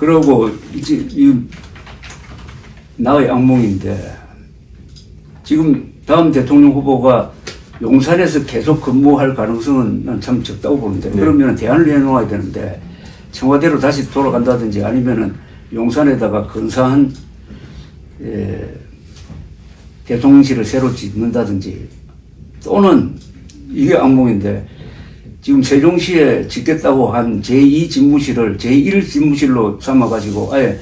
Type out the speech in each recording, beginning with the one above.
그러고 이제 이 나의 악몽인데 지금 다음 대통령 후보가 용산에서 계속 근무할 가능성은 난 참 적다고 보는데 그러면 대안을 내놓아야 되는데 청와대로 다시 돌아간다든지 아니면은 용산에다가 근사한 대통령실을 새로 짓는다든지 또는 이게 악몽인데 지금 세종시에 짓겠다고 한 제2 집무실을 제1 집무실로 삼아가지고 아예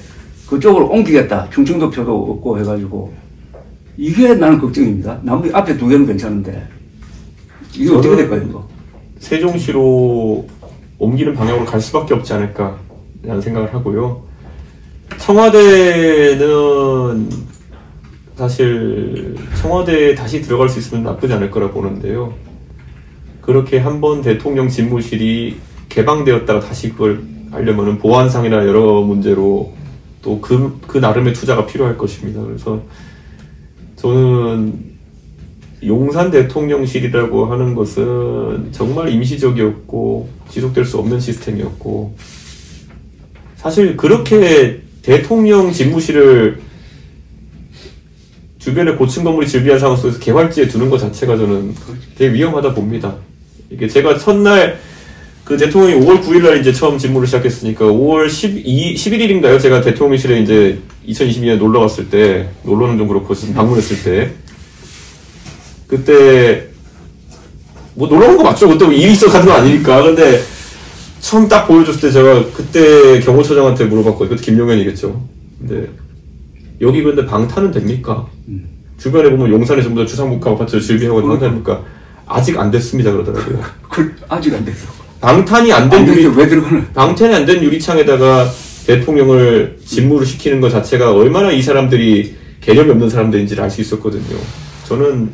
그쪽으로 옮기겠다. 충청도 표도 없고 해가지고 이게 나는 걱정입니다. 나무 앞에 두 개는 괜찮은데 이게 어떻게 될까요? 이거? 세종시로 옮기는 방향으로 갈 수밖에 없지 않을까 라는 생각을 하고요. 청와대는 사실 청와대에 다시 들어갈 수 있으면 나쁘지 않을 거라 보는데요. 그렇게 한번 대통령 집무실이 개방되었다가 다시 그걸 하려면은 보안상이나 여러 문제로 또 그 나름의 투자가 필요할 것입니다. 그래서 저는 용산 대통령실이라고 하는 것은 정말 임시적이었고 지속될 수 없는 시스템이었고 사실 그렇게 대통령 집무실을 주변에 고층 건물이 즐비한 상황 속에서 개활지에 두는 것 자체가 저는 되게 위험하다 봅니다. 이게 제가 첫날 그 대통령이 5월 9일날 이제 처음 집무를 시작했으니까 5월 11일인가요? 제가 대통령실에 이제 2022년에 놀러 갔을 때, 놀러는 좀 그렇고 방문했을 때, 그때 뭐 놀러 온 거 맞죠? 그때 뭐 일이 있어 가는 건 아니니까. 근데 처음 딱 보여줬을 때 제가 그때 경호처장한테 물어봤거든요. 그때 김용현이겠죠. 근데 여기 근데 방탄은 됩니까? 주변에 보면 용산에 전부 다 주상복합 아파트를 즐비하고 있는 방탄입니까? 아직 안 됐습니다 그러더라고요. 아직 안 됐어. 방탄이 안 된 왜 들어가는? 방탄이 안 된 유리창에다가 대통령을 집무를 시키는 것 자체가 얼마나 이 사람들이 개념이 없는 사람들인지를 알 수 있었거든요. 저는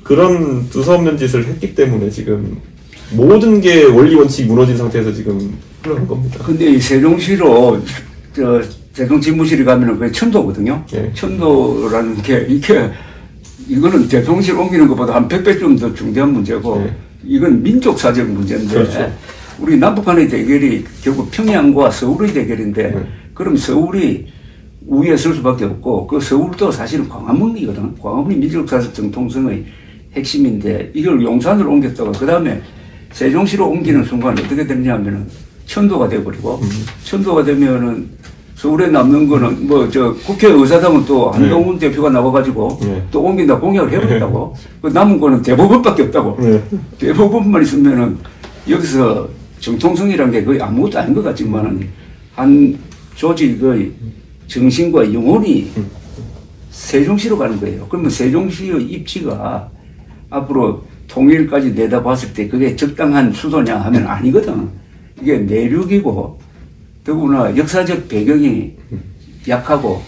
그런 두서없는 짓을 했기 때문에 지금 모든 게 원리 원칙이 무너진 상태에서 지금 흘러간 겁니다. 근데 이 세종시로 대통령 집무실이 가면은 그게 천도거든요. 네. 천도라는 게 이거는 대통령실 옮기는 것보다 한 100배 좀 더 중대한 문제고. 네. 이건 민족사적 문제인데 그렇죠. 우리 남북한의 대결이 결국 평양과 서울의 대결인데 그럼 서울이 우위에 설 수밖에 없고 그 서울도 사실은 광화문이거든. 광화문이 민족사적 정통성의 핵심인데 이걸 용산으로 옮겼다가 그 다음에 세종시로 옮기는 순간 어떻게 되느냐 하면은 천도가 돼버리고 천도가 되면은 서울에 남는 거는 뭐 국회의사당은 또 한동훈 대표가 나와가지고 또 옮긴다 공약을 해버렸다고. 그 남은 거는 대법원밖에 없다고. 대법원만 있으면은 여기서 정통성이란 게 거의 아무것도 아닌 것 같지만은 한 조직의 정신과 영혼이 세종시로 가는 거예요. 그러면 세종시의 입지가 앞으로 통일까지 내다봤을 때 그게 적당한 수도냐 하면 아니거든. 이게 내륙이고 더구나 역사적 배경이 약하고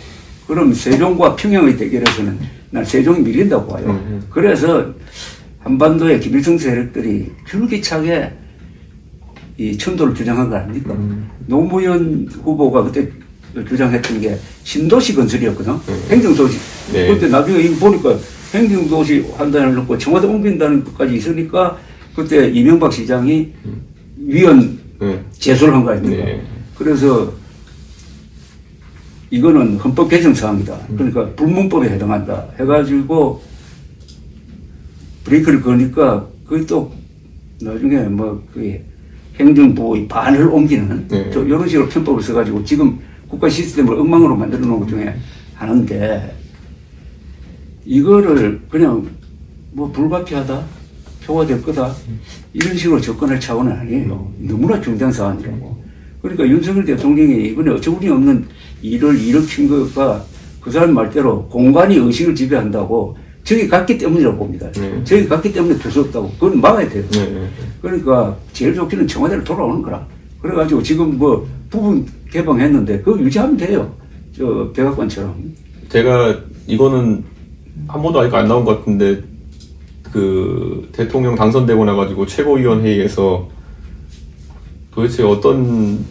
그럼 세종과 평양의 대결에서는 난 세종이 밀린다고 봐요. 그래서 한반도의 김일성 세력들이 줄기차게 이 천도를 주장한 거 아닙니까? 노무현 후보가 그때 주장했던 게 신도시 건설이었거든. 행정도시. 네. 그런데 나중에 이거 보니까 행정도시 한다는 놓고 청와대 옮긴다는 것까지 있으니까 그때 이명박 시장이 위헌 제소를 한 거 아닙니까? 네. 그래서 이거는 헌법 개정 사항이다. 그러니까 불문법에 해당한다. 해가지고 브레이크를 거니까 그게 또 나중에 뭐 그 행정부의 반을 옮기는 이런 식으로 편법을 써가지고 지금 국가 시스템을 엉망으로 만들어 놓은 것 중에 하나인데 이거를 그냥 뭐 불가피하다. 표가 될 거다. 이런 식으로 접근할 차원은 아니에요. 너무나 중대한 사안이라고. 그러니까 윤석열 대통령이 이번에 어처구니 없는 일을 일으킨 거가 그 사람 말대로 공간이 의식을 지배한다고 저기 갔기 때문이라고 봅니다. 저기 갔기 때문에 될 수 없다고. 그건 막아야 돼요. 그러니까 제일 좋기는 청와대로 돌아오는 거라. 그래가지고 지금 뭐 부분 개방했는데 그거 유지하면 돼요. 저 백악관처럼. 제가 이거는 한 번도 아직 안 나온 것 같은데 그 대통령 당선되고 나가지고 최고위원회의에서 도대체 어떤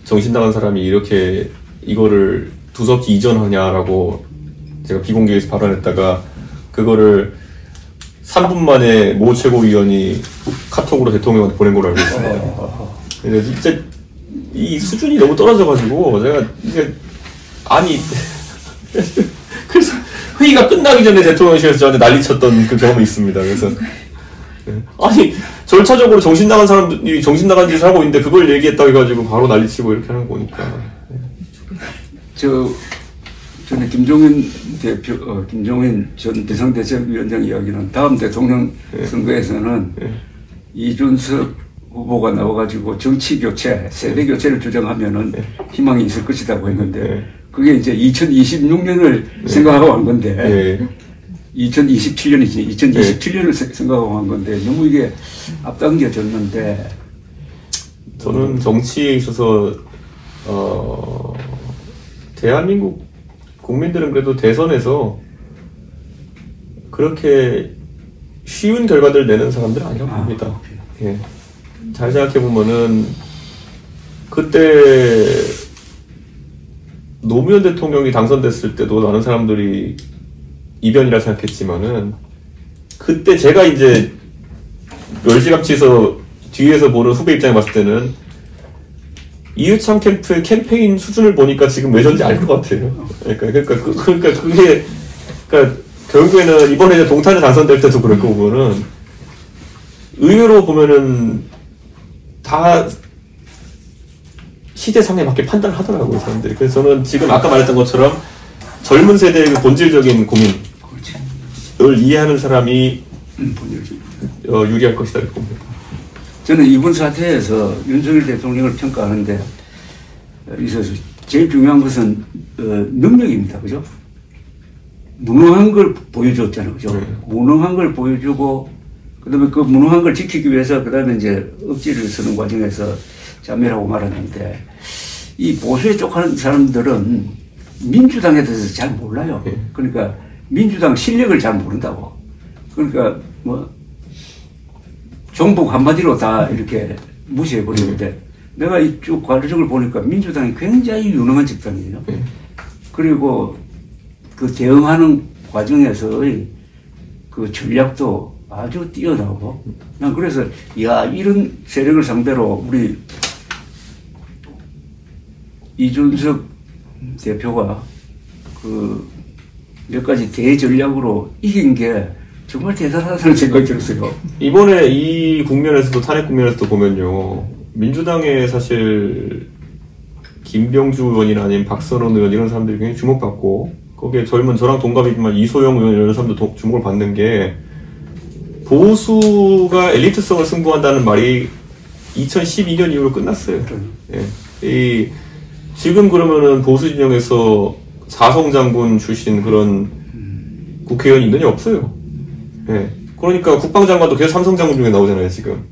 정신 나간 사람이 이렇게 이거를 두서없이 이전하냐라고 제가 비공개에서 발언했다가 그거를 3분 만에 모 최고위원이 카톡으로 대통령한테 보낸 걸로 알고 있습니다. 근데 진짜 이 수준이 너무 떨어져가지고 제가 이게 아니 그래서 회의가 끝나기 전에 대통령실에서 저한테 난리쳤던 그 경험이 있습니다. 그래서 아니 절차적으로 정신 나간 사람들이 정신 나간 짓을 하고 있는데 그걸 얘기했다고 해가지고 바로 난리치고 이렇게 하는 거니까. 저는 김종인 김종인 전 비상대책위원장 이야기는 다음 대통령 선거에서는 이준석 후보가 나와가지고 정치 교체, 세대 교체를 주장하면은 희망이 있을 것이라고 했는데 그게 이제 2026년을 생각하고 한 건데 2027년이지 2027년을 생각하고 한 건데 너무 이게 앞당겨졌는데 저는 정치에 있어서 대한민국 국민들은 그래도 대선에서 그렇게 쉬운 결과들을 내는 사람들은 아니라고 봅니다. 예. 잘 생각해보면은 그때 노무현 대통령이 당선됐을 때도 많은 사람들이 이변이라 생각했지만은 그때 제가 이제 멸지감치에서 뒤에서 보는 후배 입장에 봤을 때는 이유창 캠프의 캠페인 수준을 보니까 지금 왜 저런지 알 것 같아요. 그러니까 그게 결국에는 이번에 이제 동탄에 당선될 때도 그럴 거 보면은 의외로 보면은 다 시대상에 맞게 판단을 하더라고요, 사람들이. 그래서 저는 지금 아까 말했던 것처럼 젊은 세대의 그 본질적인 고민을 이해하는 사람이 유리할 것이다 이렇게 봅니다. 저는 이번 사태에서 윤석열 대통령을 평가하는데 있어서 제일 중요한 것은 능력입니다. 그죠? 무능한 걸 보여줬잖아요. 그죠? 무능한 걸 보여주고 그다음에 그 무능한 걸 지키기 위해서 그다음에 이제 억지를 쓰는 과정에서 자멸하고 말았는데 이 보수에 쪽하는 사람들은 민주당에 대해서 잘 몰라요. 그러니까 민주당 실력을 잘 모른다고. 그러니까 뭐 종북 한마디로 다 이렇게 무시해버리는데 내가 이쪽 과정을 보니까 민주당이 굉장히 유능한 집단이에요. 그리고 그 대응하는 과정에서의 그 전략도 아주 뛰어나고 난 그래서 야 이런 세력을 상대로 우리 이준석 대표가 그 몇 가지 대전략으로 이긴 게 정말 대단하다는 생각이 들었어요. 이번에 이 국면에서도 탄핵 국면에서도 보면요. 민주당에 사실 김병주 의원이나 아니면 박선원 의원 이런 사람들이 굉장히 주목받고 거기에 젊은 저랑 동갑이지만 이소영 의원 이런 사람도 주목을 받는 게 보수가 엘리트성을 승부한다는 말이 2012년 이후로 끝났어요. 예. 지금 그러면은 보수 진영에서 사성장군 출신 그런 국회의원이 있느냐 없어요. 예. 그러니까 국방장관도 계속 삼성장군 중에 나오잖아요, 지금.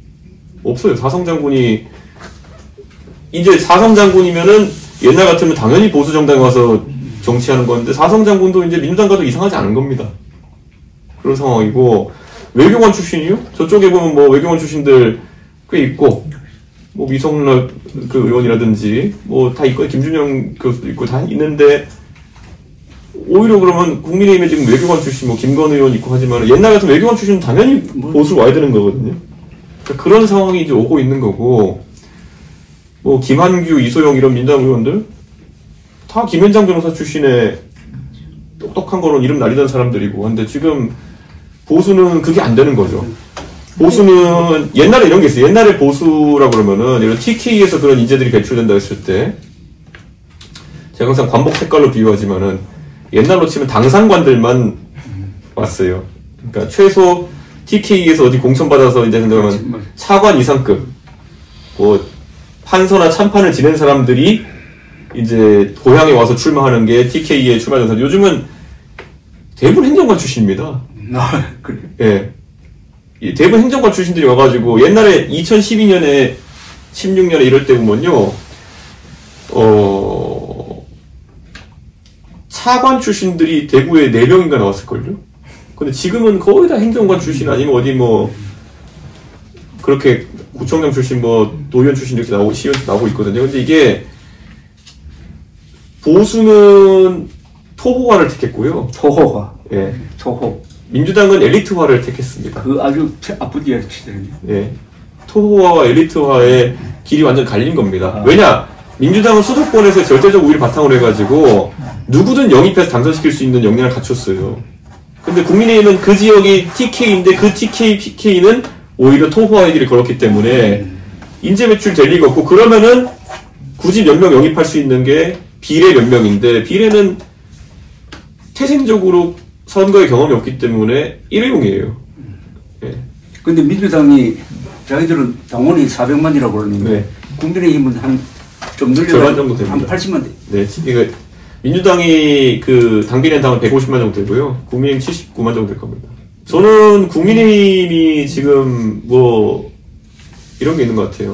없어요. 사성장군이, 이제 사성장군이면은 옛날 같으면 당연히 보수정당에 와서 정치하는 건데, 사성장군도 이제 민주당 가도 이상하지 않은 겁니다. 그런 상황이고, 외교관 출신이요? 저쪽에 보면 뭐 외교관 출신들 꽤 있고, 뭐 미성락 그 의원이라든지, 뭐 다 있고, 김준영 교수도 있고 다 있는데, 오히려 그러면 국민의힘에 지금 외교관 출신 뭐 김건 의원 있고 하지만 옛날 같은 외교관 출신은 당연히 보수로 와야 되는 거거든요. 그러니까 그런 상황이 이제 오고 있는 거고 뭐 김한규, 이소영 이런 민주당 의원들 다 김현장 변호사 출신의 똑똑한 거로 이름 날리던 사람들이고 근데 지금 보수는 그게 안 되는 거죠. 보수는 옛날에 이런 게 있어요. 옛날에 보수라 그러면은 이런 TK에서 그런 인재들이 배출된다 했을 때 제가 항상 관복 색깔로 비유하지만은 옛날로 치면 당상관들만 왔어요. 그러니까 최소 TK에서 어디 공천받아서 이제 그러면 차관 이상급, 뭐 판서나 참판을 지낸 사람들이 이제 고향에 와서 출마하는 게 TK에 출마하는 사람. 요즘은 대부분 행정관 출신입니다. 그래. 예. 대부분 행정관 출신들이 와가지고 옛날에 2012년에 16년에 이럴 때 보면요, 차관 출신들이 대구에 4명인가 나왔을걸요? 근데 지금은 거의 다 행정관 출신 아니면 어디 뭐, 그렇게 구청장 출신 뭐, 노위원 출신 이렇게 시의원 나오고 있거든요. 근데 이게, 보수는 토호화를 택했고요. 토호화. 예. 토호. 민주당은 엘리트화를 택했습니다. 그 아주 아픈 이야기시더군요. 예. 토호화와 엘리트화의 길이 완전 갈린 겁니다. 왜냐? 민주당은 수도권에서 절대적 우위를 바탕으로 해가지고 누구든 영입해서 당선시킬 수 있는 역량을 갖췄어요. 근데 국민의힘은 그 지역이 TK인데 그 TK, PK는 오히려 토호화의 길을 걸었기 때문에 인재 매출 될 리가 없고, 그러면은 굳이 몇 명 영입할 수 있는 게 비례 몇 명인데, 비례는 태생적으로 선거의 경험이 없기 때문에 일회용이에요. 예. 근데 민주당이 자기들은 당원이 400만이라고 그러는데 네. 국민의힘은 좀 절반 정도 됩니다. 한 80만 돼. 네, 그러니까 민주당이 그 당비례 당원 150만 정도 되고요. 국민의힘 79만 정도 될 겁니다. 저는 국민의힘이 지금 뭐 이런 게 있는 것 같아요.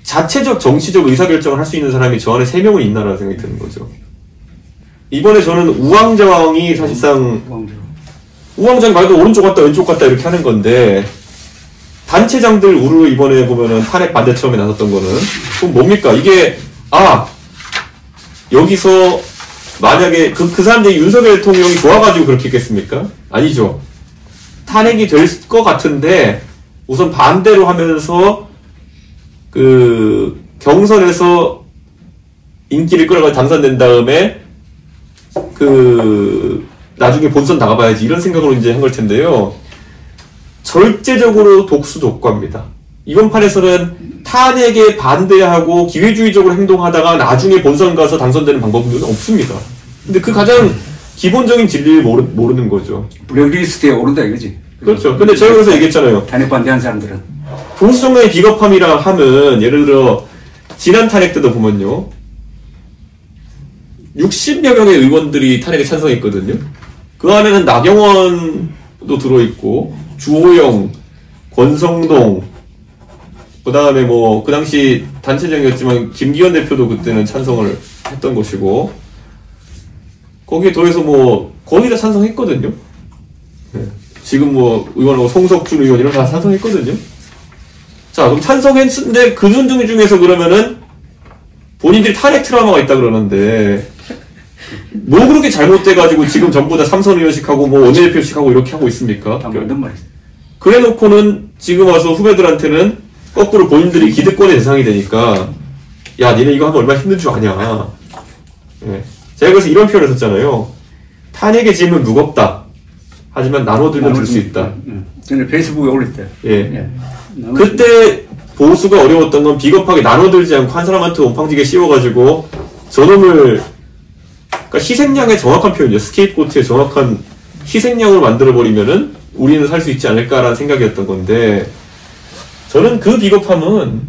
자체적 정치적 의사결정을 할 수 있는 사람이 저 안에 3명은 있나라는 생각이 드는 거죠. 이번에 저는 우왕좌왕이 사실상 우왕좌왕 말도 오른쪽 갔다 왼쪽 갔다 이렇게 하는 건데, 단체장들 우르르 이번에 보면은 탄핵 반대 처음에 나섰던 거는 그럼 뭡니까? 이게 여기서 만약에 그 사람들이 윤석열 대통령이 좋아가지고 그렇게 했겠습니까? 아니죠. 탄핵이 될 것 같은데 우선 반대로 하면서 그 경선에서 인기를 끌어가 당선된 다음에 그 나중에 본선 나가봐야지 이런 생각으로 이제 한 걸 텐데요. 절제적으로 독수독과입니다. 이번 판에서는 탄핵에 반대하고 기회주의적으로 행동하다가 나중에 본선 가서 당선되는 방법은 없습니다. 근데 그 가장 기본적인 진리를 모르는 거죠. 블랙리스트에 오른다 이거지. 그렇죠. 근데 제가 그래서 얘기했잖아요. 탄핵 반대한 사람들은. 보수 정당의 비겁함이라 하면, 예를 들어 지난 탄핵 때도 보면요, 60여 명의 의원들이 탄핵에 찬성했거든요. 그 안에는 나경원도 들어있고 주호영, 권성동, 그 다음에 뭐 그 당시 단체장이었지만 김기현 대표도 그때는 찬성을 했던 것이고, 거기에 더해서 뭐 거의 다 찬성했거든요. 네. 지금 뭐 의원하고 송석준 의원 이런 다 찬성했거든요. 자, 그럼 찬성했는데 그분 중에서 그러면은 본인들이 탄핵 트라우마가 있다 그러는데, 뭐 그렇게 잘못돼가지고 지금 전부 다 삼선 의원식하고 뭐 원내대표식하고 이렇게 하고 있습니까? 그래 놓고는 지금 와서 후배들한테는 거꾸로 본인들이 기득권의 대상이 되니까, 야, 니네 이거 하면 얼마나 힘든 줄 아냐. 예. 제가 그래서 이런 표현을 썼잖아요. 탄핵의 짐은 무겁다. 하지만 나눠들면 들 수 있다. 전에 페이스북에 올릴 때. 예. 그때 보수가 어려웠던 건 비겁하게 나눠들지 않고 한 사람한테 온팡지게 씌워가지고 저놈을, 그러니까 희생양의 정확한 표현이죠. 스케이프고트의 정확한 희생양으로 만들어버리면은 우리는 살 수 있지 않을까라는 생각이었던 건데, 저는 그 비겁함은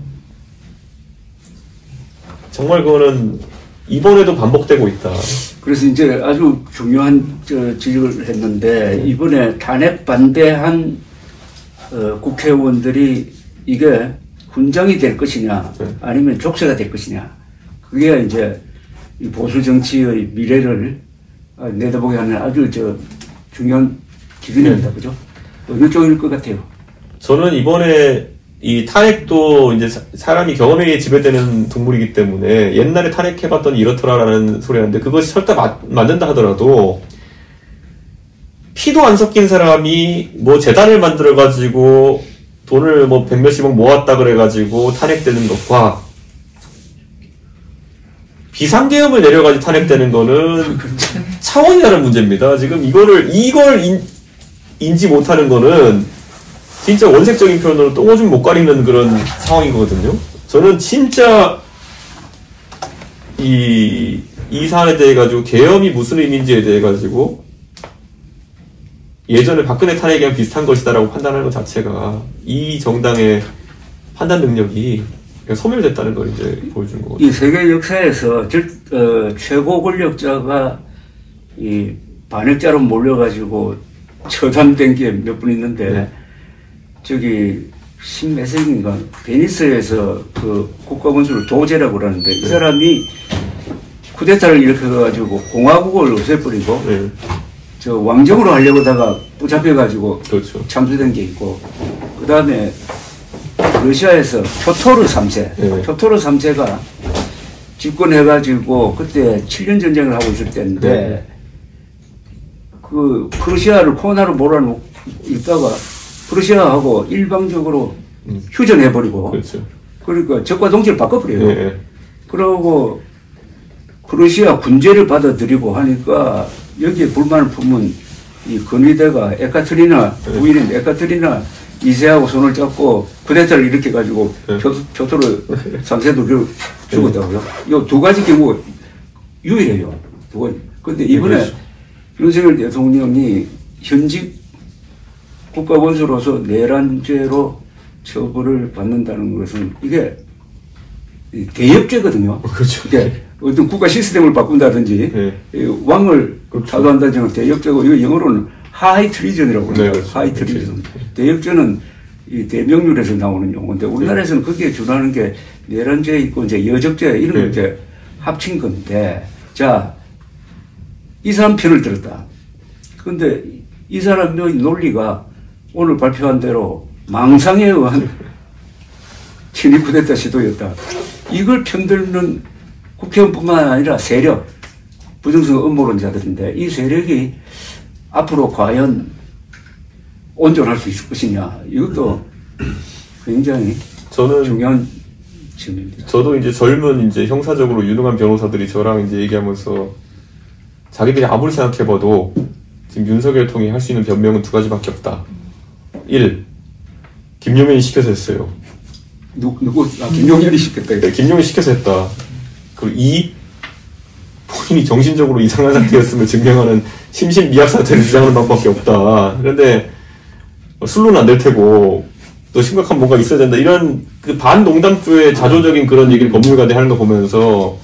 정말 그거는 이번에도 반복되고 있다. 그래서 이제 아주 중요한 지적을 했는데, 이번에 탄핵 반대한 국회의원들이 이게 훈장이 될 것이냐, 아니면 족쇄가 될 것이냐, 그게 이제 이 보수 정치의 미래를 내다보게 하는 아주 중요한 기준입니다. 그죠? 어느 쪽일 것 같아요? 저는 이번에 이 탄핵도 이제 사람이 경험에 지배되는 동물이기 때문에 옛날에 탄핵해봤더니 이렇더라라는 소리 하는데, 그것이 설사 맞는다 하더라도 피도 안 섞인 사람이 뭐 재단을 만들어가지고 돈을 뭐 100몇십억 모았다 그래가지고 탄핵되는 것과 비상계엄을 내려가지고 탄핵되는 거는 차원이 다른 문제입니다. 지금 이걸 인지 못하는 거는 진짜 원색적인 표현으로 똥오줌 못 가리는 그런 상황인 거거든요. 저는 진짜 이 사안에 대해 가지고 계엄이 무슨 의미인지에 대해 가지고 예전에 박근혜 탄핵이랑 비슷한 것이다라고 판단하는 것 자체가 이 정당의 판단 능력이 소멸됐다는 걸 이제 보여주는 거거든요. 이 세계 역사에서 최고 권력자가 이 반역자로 몰려가지고 처단된 게 몇 분 있는데, 네. 저기 몇 세기인가 베니스에서 그 국가원수를 도제라고 그러는데, 이 사람이 쿠데타를 일으켜가지고 공화국을 없애버리고, 네. 저 왕정으로 하려고 하다가 붙잡혀가지고, 그렇죠. 참수된 게 있고, 그 다음에 러시아에서 표토르 3세, 네. 표토르 3세가 집권해가지고 그때 7년 전쟁을 하고 있을 때인데, 네. 그 프러시아를 코로나로 몰아넣다가 프러시아하고 일방적으로 휴전해버리고, 그렇죠. 그러니까 적과 동지를 바꿔버려요. 예. 그러고 러시아 군제를 받아들이고 하니까 여기에 불만을 품은 이 건의대가 에카테리나 부인인 에카테리나 2세하고 손을 잡고 쿠데타를 일으켜가지고 표토를 3세도 죽었다고요. 이 두 가지 경우 유일해요. 두 가지. 근데 이번에 윤석열 대통령이 현직 국가원수로서 내란죄로 처벌을 받는다는 것은 이게 대역죄거든요. 그렇죠. 이게 어떤 국가 시스템을 바꾼다든지 왕을 타도한다든지 대역죄고 이거 영어로는 하이 트리전이라고 그래요. 하이 트리전. 대역죄는 이 대명률에서 나오는 용어인데 우리나라에서는 거기에 준하는 게 내란죄 있고 이제 여적죄 이런 거 이제 합친 건데 자, 이 사람 편을 들었다. 그런데 이 사람의 논리가 오늘 발표한 대로 망상에 의한 친일 쿠데타 시도였다. 이걸 편들는 국회의원뿐만 아니라 세력, 부정선 음모론자들인데 이 세력이 앞으로 과연 온전할 수 있을 것이냐. 이것도 굉장히 중요한 질문입니다. 저도 이제 젊은 이제 형사적으로 유능한 변호사들이 저랑 이제 얘기하면서 자기들이 아무리 생각해봐도 지금 윤석열 통이 할 수 있는 변명은 두 가지밖에 없다. 1. 김용현이 시켜서 했어요. 누구? 김용현이 시켰다. 네, 김용현이 시켜서 했다. 그리고 2. 본인이 정신적으로 이상한 상태였음을 증명하는 심신미약 사태를 주장하는 방법밖에 없다. 그런데 술로는 안 될 테고 또 심각한 뭔가 있어야 된다. 이런 그 반농담조의 자조적인 그런 얘기를 법률가들이 하는 거 보면서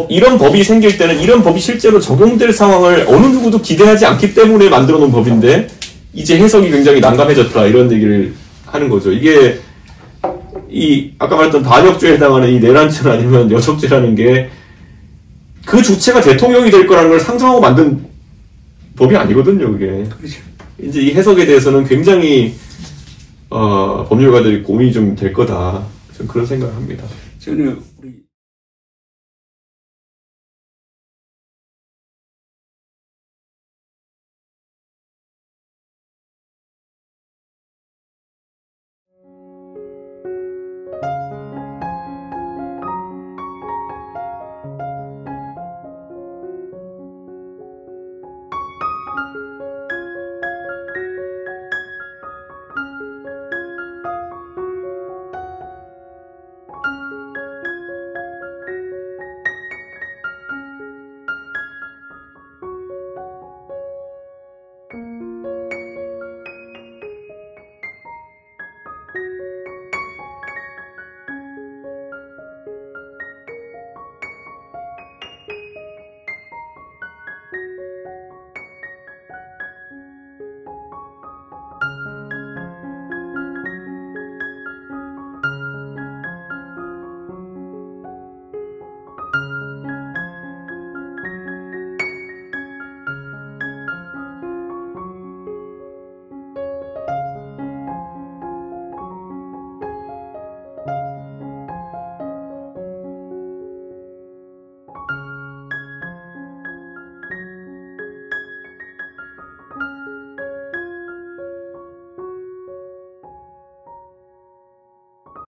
이런 법이 생길 때는 이런 법이 실제로 적용될 상황을 어느 누구도 기대하지 않기 때문에 만들어 놓은 법인데 이제 해석이 굉장히 난감해졌다. 이런 얘기를 하는 거죠. 이게 아까 말했던 반역죄에 해당하는 이 내란죄 아니면 여적죄라는 게 그 주체가 대통령이 될 거라는 걸 상정하고 만든 법이 아니거든요, 그게. 그렇죠. 이제 이 해석에 대해서는 굉장히, 법률가들이 고민이 좀 될 거다. 저는 그런 생각을 합니다. 저는 우리